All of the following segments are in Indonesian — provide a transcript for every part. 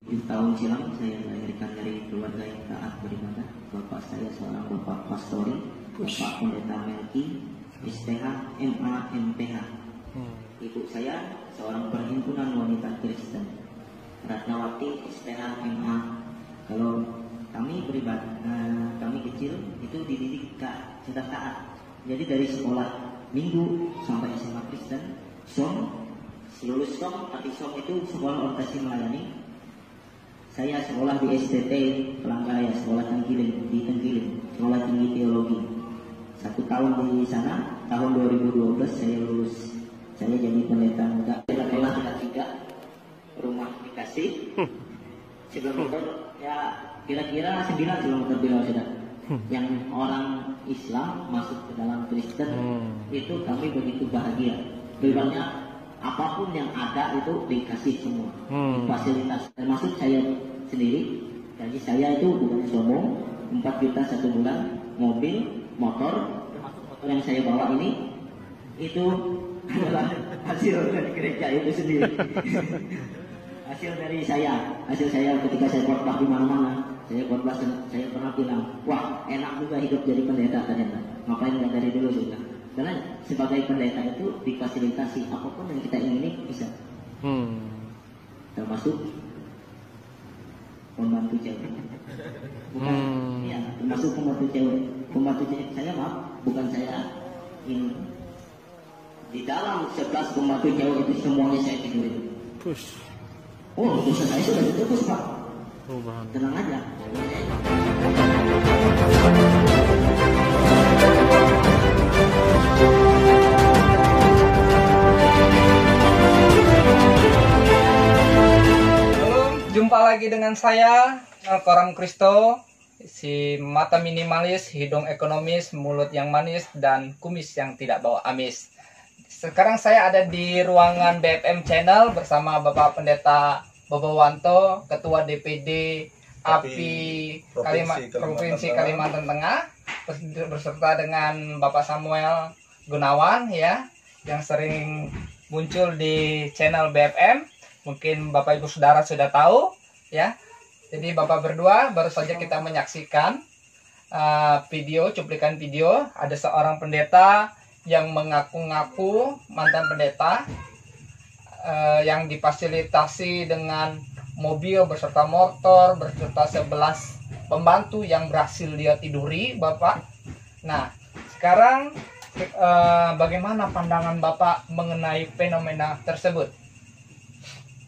7 tahun silam saya dilahirkan dari keluarga yang taat beribadah. Bapak saya seorang bapak pastori, Bapak Pendeta Melki, SPH, MA, MPH. Ibu saya seorang perhimpunan wanita Kristen, Ratnawati, SPH, MA. Kalau kami beribadah, kami kecil itu dididik sudah taat. Jadi dari sekolah minggu sampai SMA Kristen, lulus SOM, tapi SOM itu sekolah orientasi melayani. Saya sekolah di STT Pelanggaraya, sekolah Tenggiling, di Tenggiling, sekolah tinggi teologi. 1 tahun di sana, tahun 2012 saya lulus. Saya jadi pendeta muda. Setelah ada 3 rumah dikasih. Sebelum itu ya kira-kira 9 kilometer di luar sudah. Yang orang Islam masuk ke dalam Kristen itu kami begitu bahagia. Beribadah apapun yang ada itu dikasih semua, fasilitas, termasuk saya sendiri. Jadi saya itu bukan sombong, 4 juta 1 bulan, mobil, motor, termasuk motor yang saya bawa ini itu adalah hasil dari gereja itu sendiri. hasil saya ketika saya khotbah di mana-mana, saya pernah bilang, wah enak juga hidup jadi pendeta ternyata. Ngapain nggak dari dulu juga? Karena sebagai pendeta itu difasilitasi apapun yang kita ingini bisa. Termasuk pembantu cewek. Bukan, ya, termasuk pembantu cewek. Pembantu cewek saya bukan saya ini. Di dalam 11 pembantu cewek itu semuanya saya tidurin. Oh, dosa saya sudah ditebus, Pak. Tenang aja. Jumpa lagi dengan saya, Koram Kristo, si mata minimalis, hidung ekonomis, mulut yang manis, dan kumis yang tidak bau amis. Sekarang saya ada di ruangan BFM Channel bersama Bapak Pendeta Bobowanto, Ketua DPD API Provinsi Kalimantan Tengah, berserta dengan Bapak Samuel Gunawan, ya, yang sering muncul di channel BFM. Mungkin Bapak Ibu Saudara sudah tahu, ya. Jadi Bapak berdua baru saja kita menyaksikan cuplikan video. Ada seorang pendeta yang mengaku-ngaku mantan pendeta, yang difasilitasi dengan mobil beserta motor, beserta 11 pembantu yang berhasil dia tiduri, Bapak. Nah, sekarang bagaimana pandangan Bapak mengenai fenomena tersebut?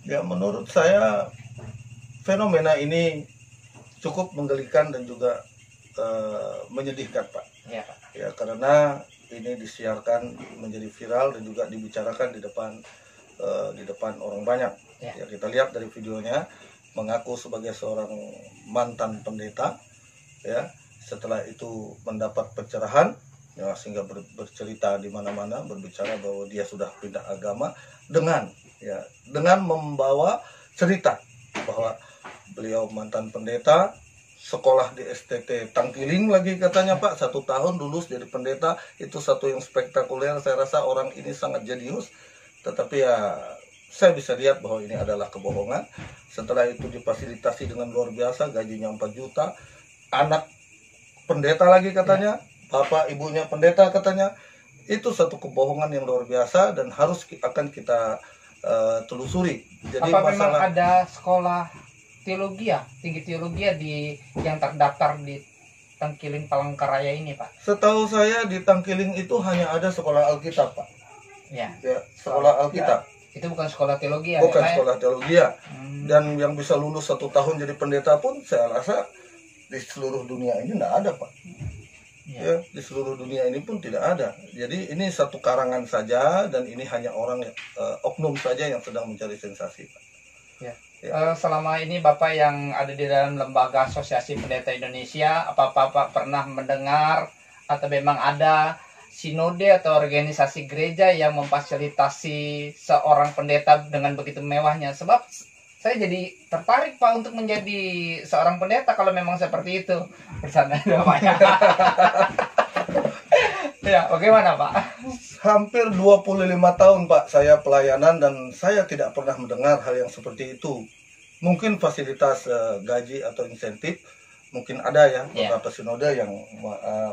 Ya, menurut saya fenomena ini cukup menggelikan dan juga menyedihkan, Pak. Ya, Pak. Ya, karena ini disiarkan menjadi viral dan juga dibicarakan di depan orang banyak. Ya, kita lihat dari videonya, mengaku sebagai seorang mantan pendeta, ya. Setelah itu mendapat pencerahan, ya, sehingga bercerita di mana-mana, berbicara bahwa dia sudah pindah agama dengan membawa cerita bahwa beliau mantan pendeta, sekolah di STT Tangkiling lagi katanya, Pak, 1 tahun lulus jadi pendeta. Itu satu yang spektakuler. Saya rasa orang ini sangat jenius, tetapi ya saya bisa lihat bahwa ini adalah kebohongan. Setelah itu difasilitasi dengan luar biasa, gajinya 4 juta, anak pendeta lagi katanya, bapak ibunya pendeta katanya. Itu satu kebohongan yang luar biasa dan akan kita telusuri. Jadi apa memang ada sekolah teologi ya, tinggi teologi ya, yang terdaftar di Tangkiling Palangkaraya ini, Pak? Setahu saya di Tangkiling itu hanya ada sekolah Alkitab, Pak. Ya, sekolah Alkitab. Ya. Itu bukan sekolah teologi ya? Bukan sekolah teologi ya. Dan yang bisa lulus 1 tahun jadi pendeta pun saya rasa di seluruh dunia ini tidak ada, Pak. Ya, di seluruh dunia ini pun tidak ada. Jadi ini satu karangan saja, dan ini hanya orang oknum saja yang sedang mencari sensasi, Pak. Ya. Selama ini Bapak yang ada di dalam lembaga Asosiasi Pendeta Indonesia, apa Bapak pernah mendengar atau memang ada sinode atau organisasi gereja yang memfasilitasi seorang pendeta dengan begitu mewahnya? Sebab saya jadi tertarik, Pak, untuk menjadi seorang pendeta kalau memang seperti itu. Bersama Bapak. Ya, bagaimana, Pak? Hampir 25 tahun, Pak, saya pelayanan, dan saya tidak pernah mendengar hal yang seperti itu. Mungkin fasilitas gaji atau insentif mungkin ada ya beberapa sinode yang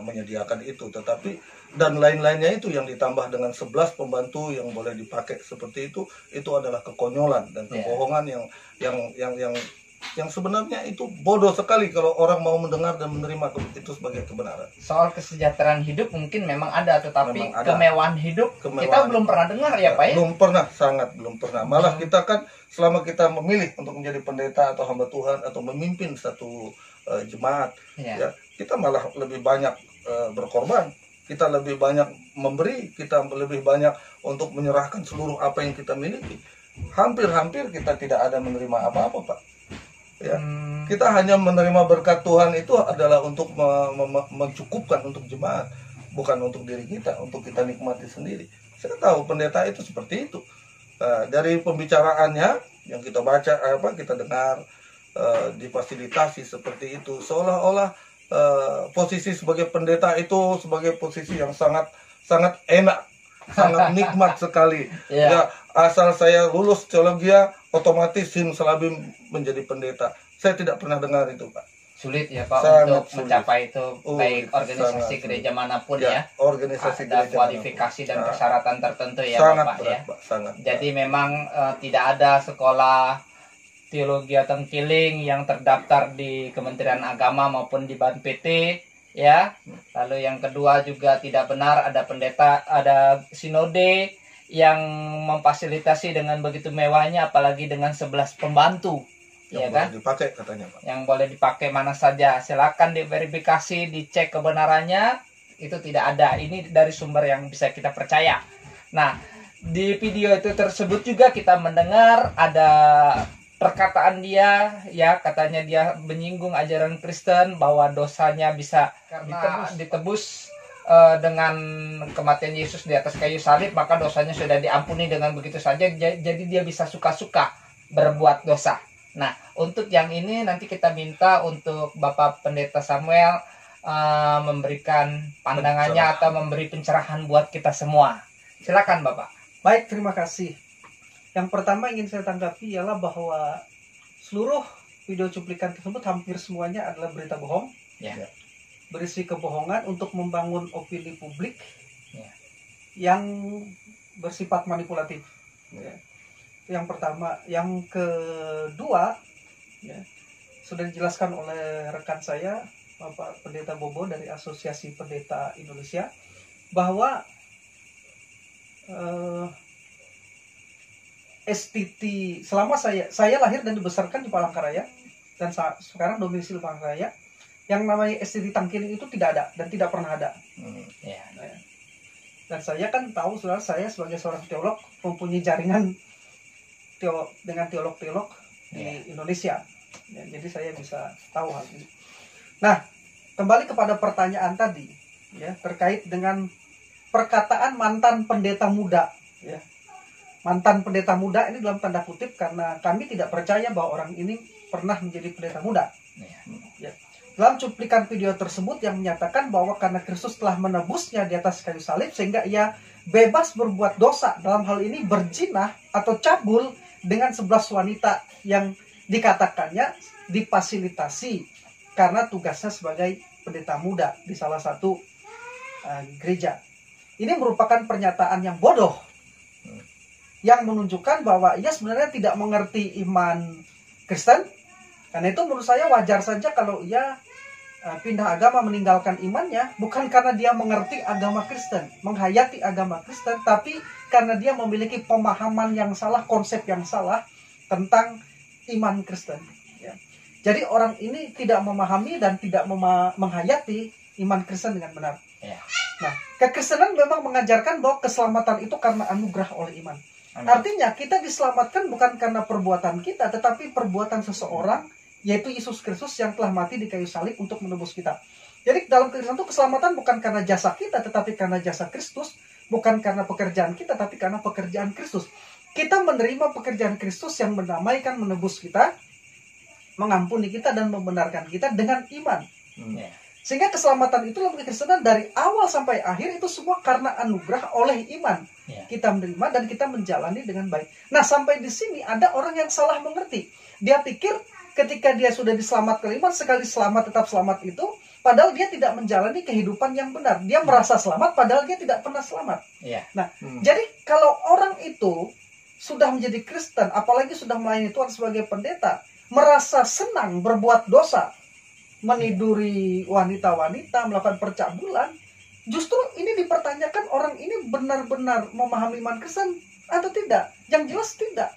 menyediakan itu, tetapi dan lain-lainnya itu yang ditambah dengan 11 pembantu yang boleh dipakai seperti itu adalah kekonyolan dan kebohongan yang sebenarnya itu bodoh sekali kalau orang mau mendengar dan menerima itu sebagai kebenaran. Soal kesejahteraan hidup mungkin memang ada, tetapi kemewahan hidup kita belum pernah dengar ya Pak ya? Belum pernah, sangat belum pernah. Malah kita kan selama kita memilih untuk menjadi pendeta atau hamba Tuhan atau memimpin satu jemaat, ya kita malah lebih banyak berkorban, kita lebih banyak memberi, kita lebih banyak untuk menyerahkan seluruh apa yang kita miliki. Hampir-hampir kita tidak ada menerima apa-apa Pak. Ya, kita hanya menerima berkat Tuhan itu adalah untuk mencukupkan untuk jemaat, bukan untuk diri kita, untuk kita nikmati sendiri. Saya tahu pendeta itu seperti itu. Dari pembicaraannya yang kita baca, kita dengar, difasilitasi seperti itu, seolah-olah posisi sebagai pendeta itu sebagai posisi yang sangat sangat enak, sangat nikmat sekali. Ya, asal saya lulus teologi, otomatis simsalabim menjadi pendeta. Saya tidak pernah dengar itu Pak. Sulit ya Pak untuk mencapai itu, baik organisasi gereja manapun ya. Organisasi ada gereja kualifikasi dan persyaratan tertentu ya sangat Bapak berat, ya. Pak, sangat jadi berat. Memang tidak ada sekolah teologi Tengkiling yang terdaftar di Kementerian Agama maupun di BAN-PT ya. Lalu yang kedua juga tidak benar ada pendeta, ada sinode yang memfasilitasi dengan begitu mewahnya, apalagi dengan 11 pembantu yang ya kan? Dipakai katanya Pak. Yang boleh dipakai mana saja. Silakan diverifikasi, dicek kebenarannya, itu tidak ada. Ini dari sumber yang bisa kita percaya. Nah, di video itu tersebut juga kita mendengar ada perkataan dia, ya katanya dia menyinggung ajaran Kristen bahwa dosanya bisa ditebus dengan kematian Yesus di atas kayu salib, maka dosanya sudah diampuni dengan begitu saja, jadi dia bisa suka-suka berbuat dosa. Nah, untuk yang ini nanti kita minta untuk Bapak Pendeta Samuel memberikan pandangannya atau memberi pencerahan buat kita semua. Silakan Bapak. Baik, terima kasih. Yang pertama ingin saya tanggapi ialah bahwa seluruh video cuplikan tersebut hampir semuanya adalah berita bohong. Ya. Berisi kebohongan untuk membangun opini publik yang bersifat manipulatif. Ya. Yang pertama. Yang kedua, ya, sudah dijelaskan oleh rekan saya, Bapak Pendeta Bobo dari Asosiasi Pendeta Indonesia, bahwa STT selama saya lahir dan dibesarkan di Palangkaraya dan sekarang domisili Palangkaraya, yang namanya STT Tengkiling itu tidak ada dan tidak pernah ada. Dan saya kan tahu, saudara, saya sebagai seorang teolog mempunyai jaringan dengan teolog-teolog di Indonesia. Ya, jadi saya bisa tahu hal ini. Nah, kembali kepada pertanyaan tadi, ya, terkait dengan perkataan mantan pendeta muda. Ya. Mantan pendeta muda ini dalam tanda kutip karena kami tidak percaya bahwa orang ini pernah menjadi pendeta muda. Ya. Dalam cuplikan video tersebut yang menyatakan bahwa karena Kristus telah menebusnya di atas kayu salib sehingga ia bebas berbuat dosa, dalam hal ini berzinah atau cabul dengan 11 wanita yang dikatakannya difasilitasi karena tugasnya sebagai pendeta muda di salah satu gereja. Ini merupakan pernyataan yang bodoh yang menunjukkan bahwa ia sebenarnya tidak mengerti iman Kristen. Karena itu menurut saya wajar saja kalau ia pindah agama, meninggalkan imannya, bukan karena dia mengerti agama Kristen, menghayati agama Kristen, tapi karena dia memiliki pemahaman yang salah, konsep yang salah tentang iman Kristen. Ya. Jadi orang ini tidak memahami dan tidak menghayati iman Kristen dengan benar. Ya. Nah, kekristenan memang mengajarkan bahwa keselamatan itu karena anugerah oleh iman. Artinya kita diselamatkan bukan karena perbuatan kita, tetapi perbuatan seseorang, yaitu Yesus Kristus yang telah mati di kayu salib untuk menebus kita. Jadi dalam Kristen itu keselamatan bukan karena jasa kita, tetapi karena jasa Kristus. Bukan karena pekerjaan kita, tapi karena pekerjaan Kristus. Kita menerima pekerjaan Kristus yang mendamaikan, menebus kita, mengampuni kita, dan membenarkan kita dengan iman. Sehingga keselamatan itu dalam kekristenan dari awal sampai akhir itu semua karena anugerah oleh iman. Ya. Kita menerima dan kita menjalani dengan baik. Nah, sampai di sini ada orang yang salah mengerti. Dia pikir ketika dia sudah diselamatkan iman, sekali selamat tetap selamat itu, padahal dia tidak menjalani kehidupan yang benar. Dia merasa selamat padahal dia tidak pernah selamat. Ya. Nah, jadi kalau orang itu sudah menjadi Kristen, apalagi sudah melayani Tuhan sebagai pendeta, merasa senang berbuat dosa, meniduri wanita-wanita, melakukan percabulan, justru ini dipertanyakan orang ini benar-benar memahami iman Kristen atau tidak. Yang jelas tidak.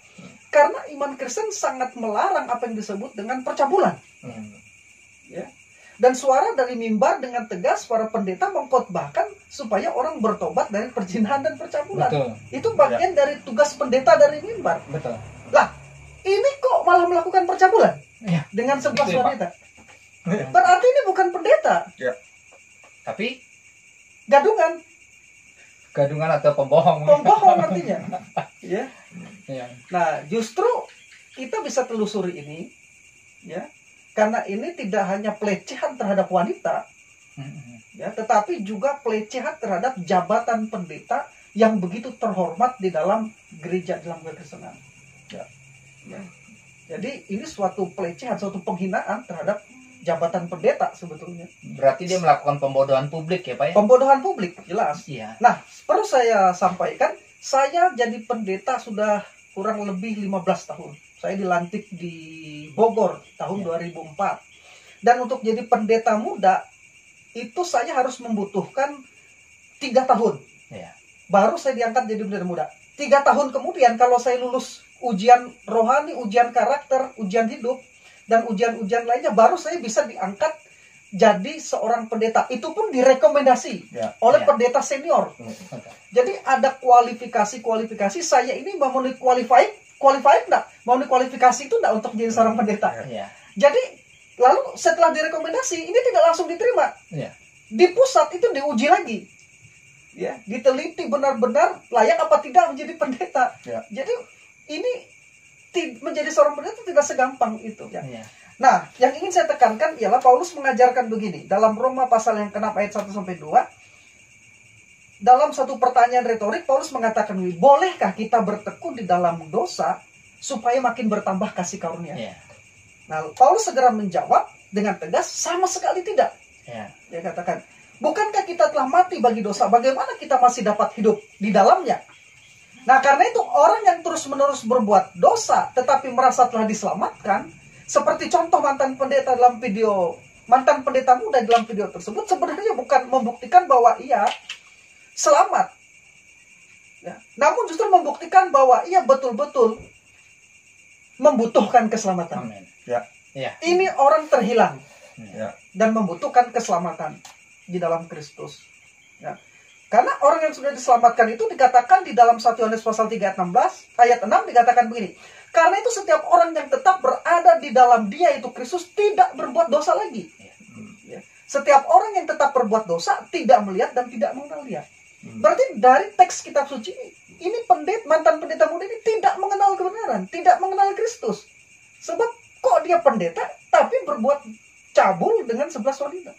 Karena iman Kristen sangat melarang apa yang disebut dengan percabulan. Ya. Dan suara dari mimbar dengan tegas para pendeta mengkhotbahkan supaya orang bertobat dari perzinahan dan percabulan. Betul. Itu bagian dari tugas pendeta dari mimbar. Betul. Lah, ini kok malah melakukan percabulan Ya. dengan 11 Betul, Pak. wanita. Berarti ini bukan pendeta, Tapi gadungan, atau pembohong. pembohong artinya. Ya. Ya. Nah, justru kita bisa telusuri ini, ya, karena ini tidak hanya pelecehan terhadap wanita, ya, tetapi juga pelecehan terhadap jabatan pendeta yang begitu terhormat di dalam gereja, dalam kekristenan. Ya. Jadi ini suatu pelecehan, suatu penghinaan terhadap jabatan pendeta sebetulnya. Berarti dia melakukan pembodohan publik ya, Pak ya? Pembodohan publik, jelas. Iya. Nah, perlu saya sampaikan, saya jadi pendeta sudah kurang lebih 15 tahun. Saya dilantik di Bogor tahun 2004. Dan untuk jadi pendeta muda, itu saya harus membutuhkan 3 tahun. Iya. Baru saya diangkat jadi pendeta muda. 3 tahun kemudian, kalau saya lulus ujian rohani, ujian karakter, ujian hidup, dan ujian-ujian lainnya, baru saya bisa diangkat jadi seorang pendeta. Itu pun direkomendasi oleh pendeta senior. Jadi ada kualifikasi. Saya ini memenuhi qualified enggak? Memenuhi kualifikasi itu enggak untuk jadi seorang pendeta. Jadi lalu setelah direkomendasi, ini tidak langsung diterima. Di pusat itu diuji lagi. Ya, diteliti benar-benar layak apa tidak menjadi pendeta. Jadi ini menjadi seorang pendeta tidak segampang itu. Nah, yang ingin saya tekankan ialah Paulus mengajarkan begini. Dalam Roma pasal yang ke-6 ayat 1-2, dalam satu pertanyaan retorik, Paulus mengatakan, bolehkah kita bertekun di dalam dosa supaya makin bertambah kasih karunia? Nah, Paulus segera menjawab dengan tegas, sama sekali tidak. Dia katakan, bukankah kita telah mati bagi dosa? Bagaimana kita masih dapat hidup di dalamnya? Nah, karena itu orang yang terus-menerus berbuat dosa tetapi merasa telah diselamatkan, seperti contoh mantan pendeta muda dalam video tersebut, sebenarnya bukan membuktikan bahwa ia selamat. Ya, namun justru membuktikan bahwa ia betul-betul membutuhkan keselamatan. Amin. Ini orang terhilang dan membutuhkan keselamatan di dalam Kristus. Ya. Karena orang yang sudah diselamatkan itu dikatakan di dalam 1 Yohanes pasal 3 ayat 6 dikatakan begini. Karena itu setiap orang yang tetap berada di dalam Dia, itu Kristus, tidak berbuat dosa lagi. Ya. Setiap orang yang tetap berbuat dosa tidak melihat dan tidak mengenal Dia. Berarti dari teks kitab suci ini mantan pendeta muda ini tidak mengenal kebenaran, tidak mengenal Kristus. Sebab kok dia pendeta tapi berbuat cabul dengan 11 wanita.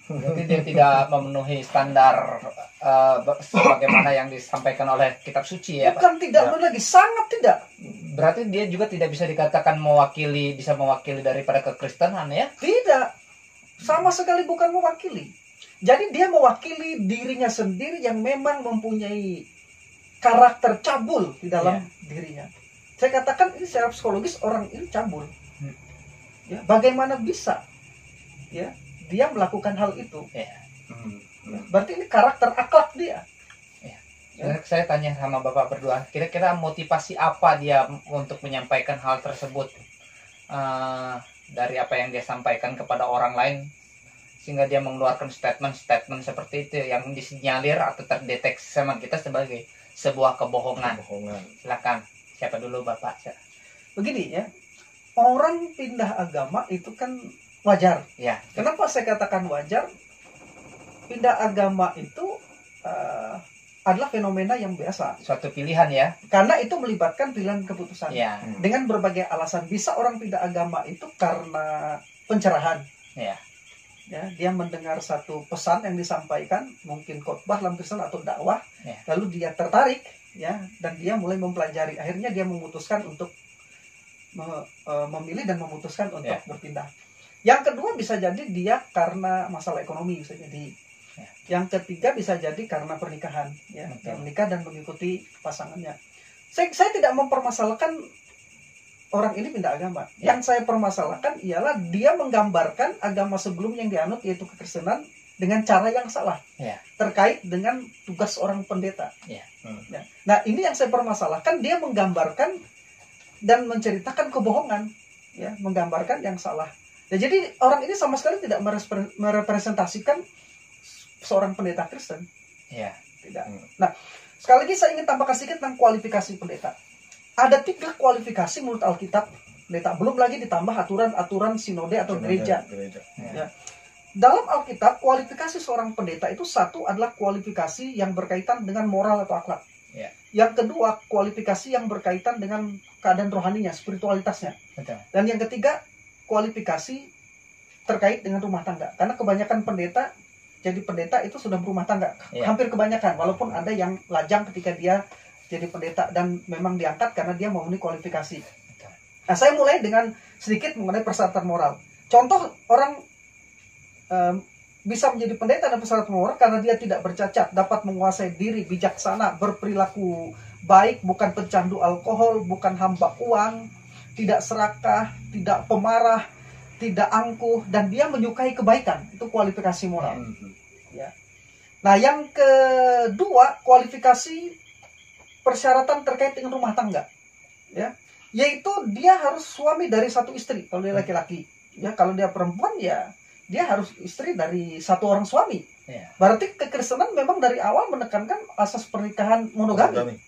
Jadi dia tidak memenuhi standar sebagaimana yang disampaikan oleh kitab suci ya, Pak? Bukan tidak memenuhi lagi, sangat tidak. Berarti dia juga tidak bisa dikatakan bisa mewakili daripada kekristenan ya? Tidak. Sama sekali bukan mewakili. Jadi dia mewakili dirinya sendiri yang memang mempunyai karakter cabul di dalam dirinya. Saya katakan ini secara psikologis orang ini cabul. Ya, bagaimana bisa? Ya, dia melakukan hal itu. Berarti ini karakter akhlak dia. Saya tanya sama Bapak berdua, kira-kira motivasi apa dia untuk menyampaikan hal tersebut dari apa yang dia sampaikan kepada orang lain, sehingga dia mengeluarkan statement-statement seperti itu yang disinyalir atau terdeteksi sama kita sebagai sebuah kebohongan. Silakan, siapa dulu Bapak? Begini ya, orang pindah agama itu kan wajar. Ya. Kenapa saya katakan wajar? Pindah agama itu adalah fenomena yang biasa. Suatu pilihan ya. Karena itu melibatkan pilihan keputusan. Ya. Dengan berbagai alasan. Bisa orang pindah agama itu karena pencerahan. Ya. ya, dia mendengar satu pesan yang disampaikan, mungkin khotbah dalam Kristen atau dakwah, lalu dia tertarik, ya, dan dia mulai mempelajari. Akhirnya dia memutuskan untuk memilih dan memutuskan untuk berpindah. Yang kedua bisa jadi dia karena masalah ekonomi, bisa jadi. Yang ketiga bisa jadi karena pernikahan, ya, dia menikah dan mengikuti pasangannya. Saya tidak mempermasalahkan orang ini pindah agama. Yang saya permasalahkan ialah dia menggambarkan agama sebelum yang dianut, yaitu kekristenan, dengan cara yang salah terkait dengan tugas orang pendeta. Nah, ini yang saya permasalahkan, dia menggambarkan dan menceritakan kebohongan, ya, menggambarkan yang salah. Nah, jadi orang ini sama sekali tidak merepresentasikan seorang pendeta Kristen. Tidak. Nah, sekali lagi saya ingin tambahkan sedikit tentang kualifikasi pendeta. Ada 3 kualifikasi menurut Alkitab pendeta, belum lagi ditambah aturan-aturan sinode atau gereja. Ya. Dalam Alkitab, kualifikasi seorang pendeta itu satu adalah kualifikasi yang berkaitan dengan moral atau akhlak. Yang kedua, kualifikasi yang berkaitan dengan keadaan rohaninya, spiritualitasnya. Dan yang ketiga, kualifikasi terkait dengan rumah tangga. Karena kebanyakan pendeta, jadi pendeta itu sudah berumah tangga. Hampir kebanyakan, walaupun ada yang lajang ketika dia jadi pendeta dan memang diangkat karena dia memenuhi kualifikasi. Nah, saya mulai dengan sedikit mengenai persyaratan moral. Contoh orang bisa menjadi pendeta dan persyaratan moral karena dia tidak bercacat, dapat menguasai diri, bijaksana, berperilaku baik, bukan pecandu alkohol, bukan hamba uang, tidak serakah, tidak pemarah, tidak angkuh, dan dia menyukai kebaikan. Itu kualifikasi moral. Ya. Nah, yang kedua, kualifikasi persyaratan terkait dengan rumah tangga, ya, yaitu dia harus suami dari satu istri kalau dia laki-laki, ya, kalau dia perempuan ya dia harus istri dari satu orang suami. Berarti kekristenan memang dari awal menekankan asas pernikahan monogami.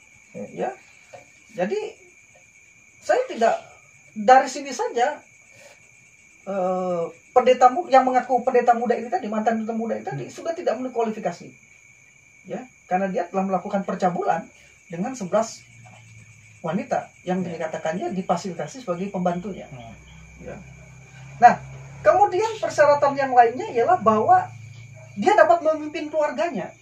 Ya, jadi saya tidak dari sini saja pendeta yang mengaku pendeta muda ini tadi, mantan pendeta muda ini tadi sudah tidak memenuhi kualifikasi, ya, karena dia telah melakukan percabulan dengan 11 wanita yang dikatakannya difasilitasi sebagai pembantunya. Ya. Nah, kemudian persyaratan yang lainnya ialah bahwa dia dapat memimpin keluarganya.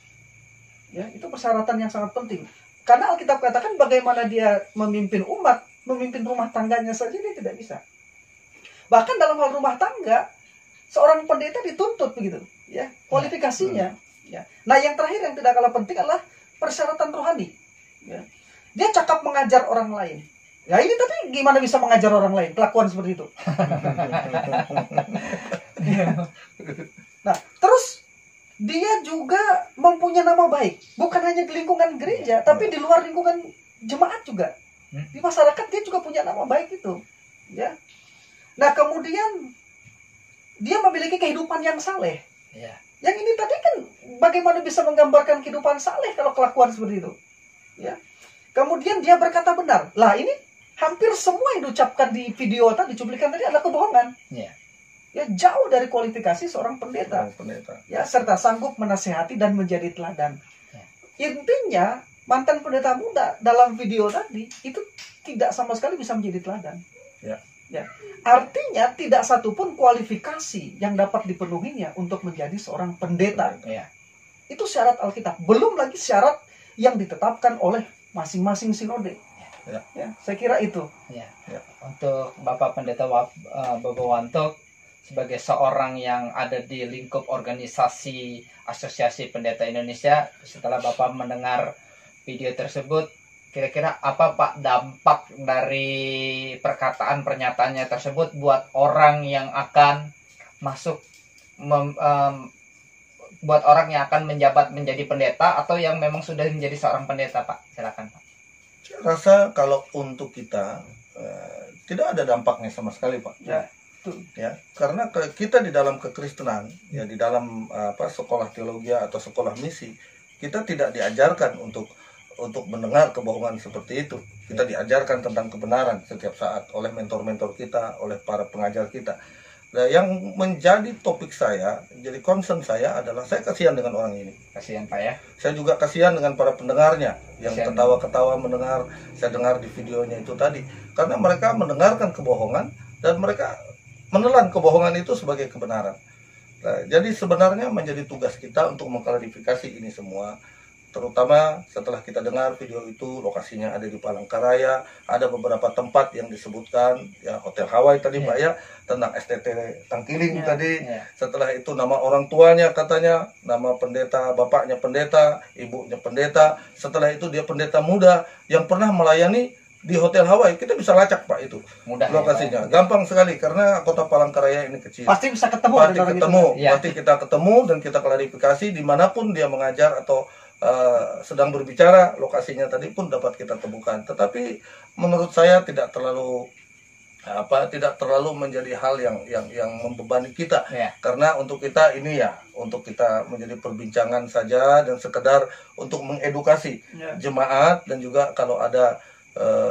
Ya, itu persyaratan yang sangat penting. Karena Alkitab katakan bagaimana dia memimpin umat, memimpin rumah tangganya saja dia tidak bisa. Bahkan dalam hal rumah tangga, seorang pendeta dituntut begitu, ya, kualifikasinya. Ya. Nah, yang terakhir yang tidak kalah penting adalah persyaratan rohani. Ya. Dia cakap mengajar orang lain. Ya, ini tapi gimana bisa mengajar orang lain? Kelakuan seperti itu. Nah, terus dia juga mempunyai nama baik. Bukan hanya di lingkungan gereja, tapi di luar lingkungan jemaat juga. Di masyarakat dia juga punya nama baik itu. Ya. Nah, kemudian dia memiliki kehidupan yang saleh. Yang ini tadi kan bagaimana bisa menggambarkan kehidupan saleh kalau kelakuan seperti itu. Ya. Kemudian dia berkata benar. Lah, ini hampir semua yang diucapkan di video tadi, cuplikan tadi adalah kebohongan. Ya, jauh dari kualifikasi seorang pendeta. Ya, serta sanggup menasehati dan menjadi teladan. Intinya, mantan pendeta muda dalam video tadi itu tidak sama sekali bisa menjadi teladan. Ya. Artinya tidak satupun kualifikasi yang dapat dipenuhinya untuk menjadi seorang pendeta. Itu syarat Alkitab. Belum lagi syarat yang ditetapkan oleh masing-masing sinode. Ya, saya kira itu. Untuk Bapak Pendeta Bobowanto, sebagai seorang yang ada di lingkup organisasi Asosiasi Pendeta Indonesia, setelah Bapak mendengar video tersebut, kira-kira apa Pak dampak dari perkataan pernyataannya tersebut buat orang yang akan masuk buat orang yang akan menjabat menjadi pendeta atau yang memang sudah menjadi seorang pendeta, Pak? Silakan, Pak. Saya rasa kalau untuk kita tidak ada dampaknya sama sekali, Pak. Ya, karena kita di dalam kekristenan, ya, di dalam sekolah teologi atau sekolah misi, kita tidak diajarkan untuk mendengar kebohongan seperti itu. Kita diajarkan tentang kebenaran setiap saat oleh mentor-mentor kita, oleh para pengajar kita. Nah, yang menjadi topik saya, jadi concern saya adalah saya kasihan dengan orang ini. Kasihan, Pak, ya. Saya juga kasihan dengan para pendengarnya yang ketawa-ketawa mendengar. Saya dengar di videonya itu tadi, karena mereka mendengarkan kebohongan dan mereka menelan kebohongan itu sebagai kebenaran. Nah, jadi sebenarnya menjadi tugas kita untuk mengklarifikasi ini semua, terutama setelah kita dengar video itu, lokasinya ada di Palangkaraya, ada beberapa tempat yang disebutkan, ya Hotel Hawaii tadi Pak ya, tentang STT Tangkiling tadi. Setelah itu nama orang tuanya katanya, nama pendeta, bapaknya pendeta, ibunya pendeta. Setelah itu dia pendeta muda yang pernah melayani di Hotel Hawaii. Kita bisa lacak Pak itu Mudah lokasinya, gampang sekali karena kota Palangkaraya ini kecil. Pasti bisa ketemu. Pasti kita ketemu dan kita klarifikasi dimanapun dia mengajar atau sedang berbicara, lokasinya tadi pun dapat kita temukan. Tetapi menurut saya tidak terlalu menjadi hal yang membebani kita, karena untuk kita ini ya untuk kita menjadi perbincangan saja dan sekedar untuk mengedukasi jemaat, dan juga kalau ada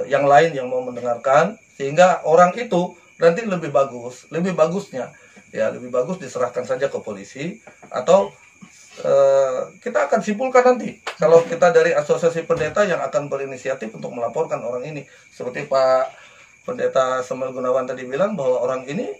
yang lain yang mau mendengarkan, sehingga orang itu nanti lebih bagusnya lebih bagus diserahkan saja ke polisi, atau kita akan simpulkan nanti kalau kita dari asosiasi pendeta yang akan berinisiatif untuk melaporkan orang ini. Seperti Pak Pendeta Samuel Gunawan tadi bilang bahwa orang ini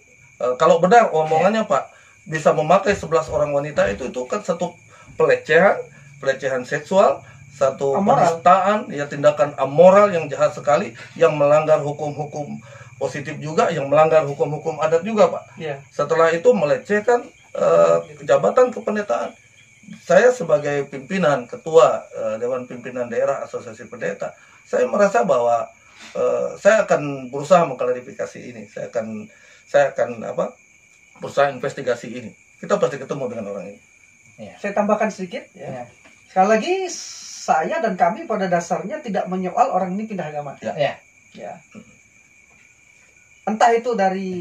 kalau benar omongannya Pak bisa memakai 11 orang wanita, itu kan satu pelecehan seksual, satu penistaan, ya tindakan amoral yang jahat sekali, yang melanggar hukum-hukum positif juga, yang melanggar hukum-hukum adat juga Pak. Setelah itu melecehkan jabatan kependetaan. Saya sebagai pimpinan, ketua Dewan Pimpinan Daerah Asosiasi Pendeta, saya merasa bahwa saya akan berusaha mengklarifikasi ini. Saya akan berusaha investigasi ini. Kita pasti ketemu dengan orang ini. Saya tambahkan sedikit. Sekali lagi, saya dan kami pada dasarnya tidak menyoal orang ini pindah agama. Entah itu dari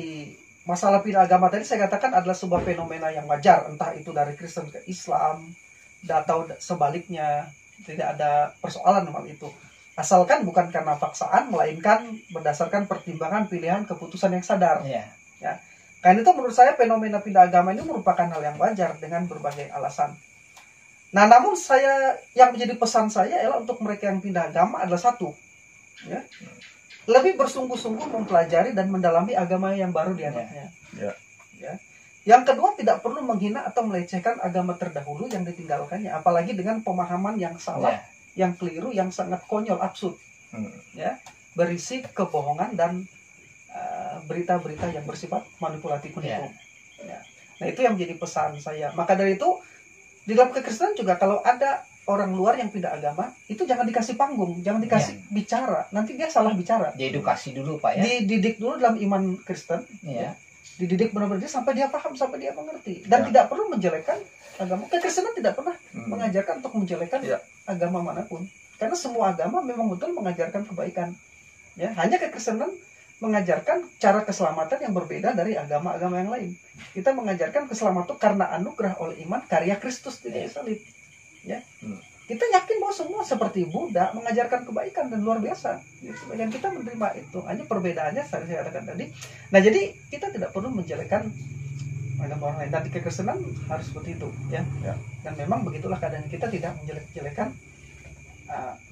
masalah pindah agama tadi saya katakan adalah sebuah fenomena yang wajar, entah itu dari Kristen ke Islam atau sebaliknya, tidak ada persoalan hal itu, asalkan bukan karena paksaan, melainkan berdasarkan pertimbangan pilihan keputusan yang sadar. Karena itu menurut saya fenomena pindah agama ini merupakan hal yang wajar dengan berbagai alasan. Nah, namun yang menjadi pesan saya adalah untuk mereka yang pindah agama adalah satu, lebih bersungguh-sungguh mempelajari dan mendalami agama yang baru dianutnya. Yang kedua, tidak perlu menghina atau melecehkan agama terdahulu yang ditinggalkannya, apalagi dengan pemahaman yang salah, yang keliru, yang sangat konyol, absurd, berisi kebohongan dan berita-berita yang bersifat manipulatif penipu. Nah, itu yang menjadi pesan saya. Maka dari itu, di dalam kekristenan juga kalau ada orang luar yang pindah agama, itu jangan dikasih panggung, jangan dikasih bicara, nanti dia salah bicara. Diedukasi dulu Pak ya. Dididik dulu dalam iman Kristen, dididik benar-benar sampai dia paham, sampai dia mengerti, dan tidak perlu menjelekkan agama. Kekristenan tidak pernah mengajarkan untuk menjelekkan agama manapun, karena semua agama memang betul mengajarkan kebaikan. Hanya kekristenan mengajarkan cara keselamatan yang berbeda dari agama-agama yang lain. Kita mengajarkan keselamatan karena anugerah oleh iman karya Kristus di kayu salib. Kita yakin bahwa semua seperti Buddha mengajarkan kebaikan dan luar biasa. Dan kita menerima itu. Hanya perbedaannya saya katakan tadi. Nah, jadi kita tidak perlu menjelekkan agama orang lain. Dan di kekristenan harus seperti itu, Dan memang begitulah keadaan, kita tidak menjelek-jelekan,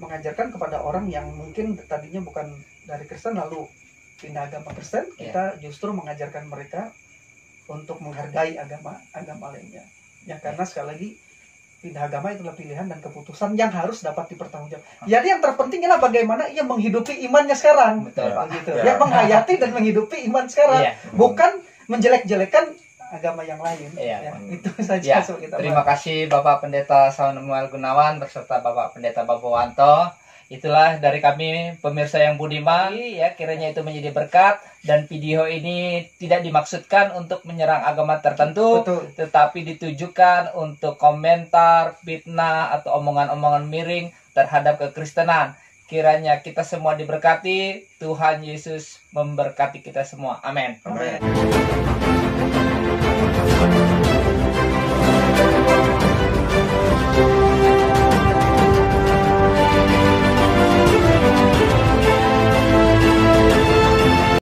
mengajarkan kepada orang yang mungkin tadinya bukan dari Kristen lalu pindah agama Kristen. Kita justru mengajarkan mereka untuk menghargai agama lainnya. Karena sekali lagi, pindah agama itulah pilihan dan keputusan yang harus dapat dipertanggungjawabkan. Jadi yang terpenting adalah bagaimana ia menghidupi imannya sekarang. Dia menghayati dan menghidupi iman sekarang, bukan menjelek-jelekan agama yang lain. Itu saja. Terima kasih Bapak Pendeta Samuel Gunawan beserta Bapak Pendeta Babowanto. Itulah dari kami pemirsa yang budiman, kiranya itu menjadi berkat, dan video ini tidak dimaksudkan untuk menyerang agama tertentu, tetapi ditujukan untuk komentar, fitnah, atau omongan-omongan miring terhadap kekristenan. Kiranya kita semua diberkati, Tuhan Yesus memberkati kita semua. Amin. Amin.